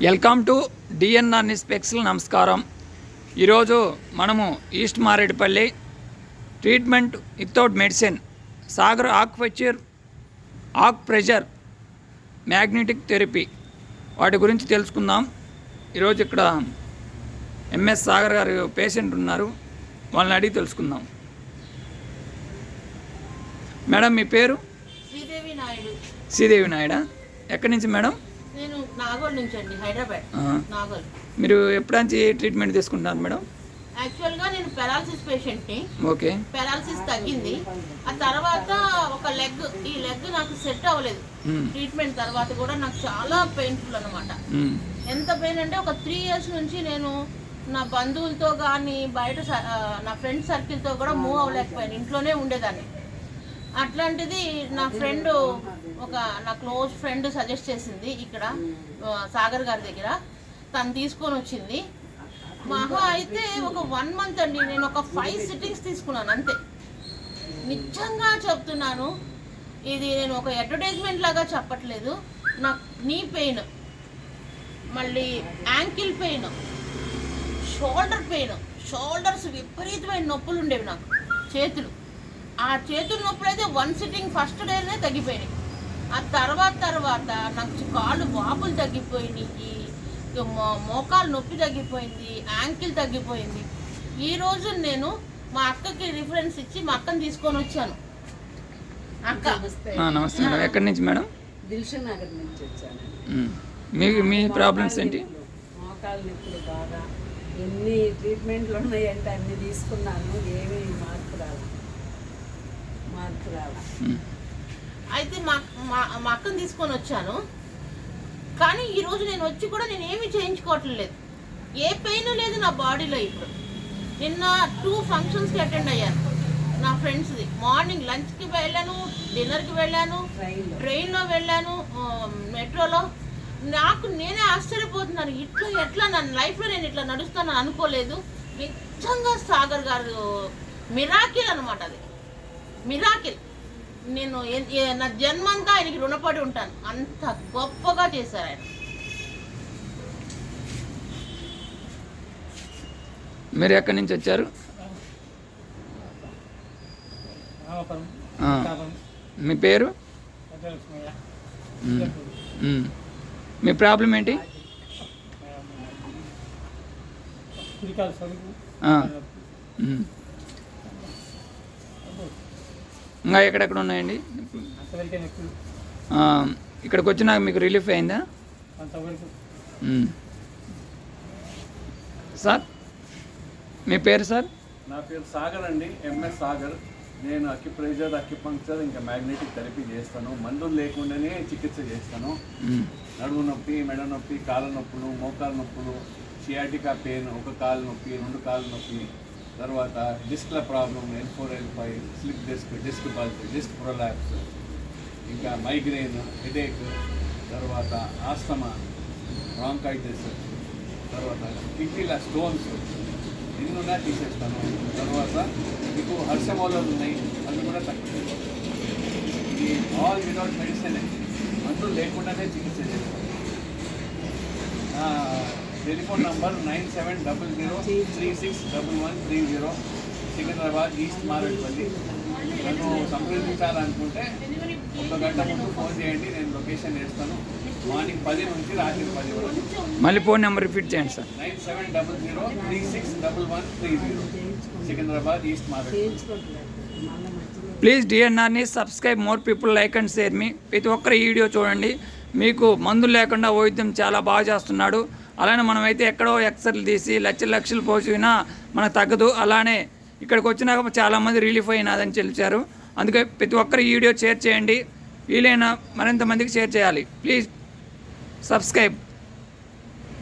Welcome to DNR news స్పెక్స్లు. నమస్కారం. ఈరోజు మనము east Marredpally treatment without medicine Sagar acupuncture, acupressure, magnetic therapy వాటి గురించి తెలుసుకుందాం. ఈరోజు ఇక్కడ ఎంఎస్ సాగర్ గారు పేషెంట్ ఉన్నారు, వాళ్ళని అడిగి తెలుసుకుందాం. మేడం మీ పేరు? శ్రీదేవి నాయుడు. శ్రీదేవి నాయుడా? ఎక్కడి నుంచి మేడం? నేను నాగోల్ నుంచి అండి, హైదరాబాద్ నాగోల్. మీరు ఎప్పుడంచి ట్రీట్మెంట్ తీసుకుంటున్నారు మేడం? యాక్చువల్గా నేను పెరాలసిస్ పేషెంట్ని. ఓకే. పెరాలసిస్ తగ్గింది, ఆ తర్వాత ఒక ఈ లెగ్ నాకు సెట్ అవ్వలేదు. ట్రీట్మెంట్ తర్వాత కూడా నాకు చాలా పెయిన్ఫుల్ అనమాట. ఎంత పెయిన్ అంటే ఒక 3 years నుంచి నేను నా బంధువులతో కానీ బయట నా ఫ్రెండ్ సర్కిల్తో కూడా మూవ్ అవ్వలేకపోయాను, ఇంట్లోనే ఉండేదాన్ని. అట్లాంటిది నా ఫ్రెండ్, నా క్లోజ్ ఫ్రెండ్ సజెస్ట్ చేసింది ఇక్కడ సాగర్ గారి దగ్గర. తను తీసుకొని వచ్చింది. మహా అయితే ఒక 1 month అండి, నేను ఒక 5 sittings తీసుకున్నాను అంతే. నిజంగా చెప్తున్నాను, ఇది నేను ఒక అడ్వర్టైజ్మెంట్ లాగా చెప్పట్లేదు. నాకు నీ పెయిన్, మళ్ళీ ankle pain, shoulder pain, shoulders విపరీతమైన నొప్పులు ఉండేవి నాకు. ఆ చేతుల నొప్పులు అయితే 1 sitting ఫస్ట్ డేనే తగ్గిపోయినాయి. ఆ తర్వాత నాకు కాళ్ళు వాపులు తగ్గిపోయినాయి, మోకాలు నొప్పి తగ్గిపోయింది, యాంకిల్ తగ్గిపోయింది. ఈరోజు నేను మా అక్కకి రిఫరెన్స్ ఇచ్చి మా అక్కని తీసుకొని వచ్చాను. అక్క నమస్తే మేడం. ఎక్కడి నుంచి మేడం? దిల్షన్ నగర్ నుంచి వచ్చాను. మీ ప్రాబ్లమ్స్ ఏంటి? మోకాలు నొప్పులు బాగా, ఎన్ని ట్రీట్మెంట్లు ఉన్నాయంటే అన్ని తీసుకున్నాను, ఏమీ మార్పు రాదు. అయితే మా అక్కని తీసుకొని వచ్చాను. కానీ ఈరోజు నేను వచ్చి కూడా నేను ఏమీ చేయించుకోవట్లేదు, ఏ పెయిన్ లేదు నా బాడీలో. ఇప్పుడు నిన్న 2 functionsకి అటెండ్ అయ్యాను నా ఫ్రెండ్స్ది. మార్నింగ్ లంచ్కి వెళ్ళాను, డిన్నర్కి వెళ్ళాను, ట్రైన్లో వెళ్ళాను, మెట్రోలో. నేనే ఆశ్చర్యపోతున్నాను, ఎట్లా నా లైఫ్లో నేను ఇట్లా నడుస్తానని అనుకోలేదు. నిజంగా సాగర్ గారు మిరాకిల్ అనమాట, అది మిరాకిల్. నేను నా జన్మంతా ఆయనకి రుణపడి ఉంటాను, అంత గొప్పగా చేశారు ఆయన. మీరు ఎక్కడి నుంచి వచ్చారు? మీ పేరు? మీ ప్రాబ్లం ఏంటి? ఇంకా ఎక్కడెక్కడ ఉన్నాయండి? ఇక్కడికి వచ్చినాక మీకు రిలీఫ్ అయిందా సార్? మీ పేరు సార్? నా పేరు సాగర్ అండి, ఎంఎస్ సాగర్. నేను అక్యుప్రెషర్, అక్యుపంక్చర్, ఇంకా మ్యాగ్నెటిక్ థెరపీ చేస్తాను. మందులు లేకుండానే చికిత్స చేస్తాను. నడుము నొప్పి, మెడ నొప్పి, కాళ్ళ నొప్పులు, మోకాలు నొప్పులు, షియాటికా పెయిన్, ఒక కాలు నొప్పి, 2 కాళ్ళ నొప్పి, తర్వాత డిస్క్ల problem, L4 L5, slip disc bulge, disc prolapse, ఇంకా మైగ్రెయిన్, హెడేక్, తర్వాత ఆస్తమా, బ్రాంకైటిస్, తర్వాత కిడ్నీల స్టోన్స్ ఎన్నున్నా తీసేస్తాను. తర్వాత మీకు హర్షమోలాలు ఉన్నాయి, అవి కూడా తగ్గుతాయి. ఇది ఆల్ వితౌట్ మెడిసిన్, మందులు లేకుండానే చికిత్స చేస్తాను. Telephone number 9700361130, Secunderabad, east Marredpally. నన్ను సంప్రదించాలనుకుంటే 1 గంట ముందు ఫోన్ చేయండి, నేను లొకేషన్ వేస్తాను. మార్నింగ్ 10 నుంచి రాత్రి 10 వరకు. మళ్ళీ ఫోన్ నెంబర్ రిపీట్ చేయండి sir. 9700361130, Secunderabad, east Marredpally. Please డిఎన్ఆర్ని subscribe, more people like and share మీ. ప్రతి ఒక్కరు ఈ వీడియో చూడండి. మీకు మందులు లేకుండా వైద్యం చాలా బాగా చేస్తున్నాడు. అలానే మనమైతే ఎక్కడో ఎక్సర్లు తీసి లక్షలు పోసినా మనకు తగ్గదు. అలానే ఇక్కడికి వచ్చినాక చాలామంది రిలీఫ్ అయినదని తెలిసారు. అందుకే ప్రతి ఒక్కరు ఈ వీడియో షేర్ చేయండి, వీలైన మరింత మందికి షేర్ చేయాలి. Please subscribe.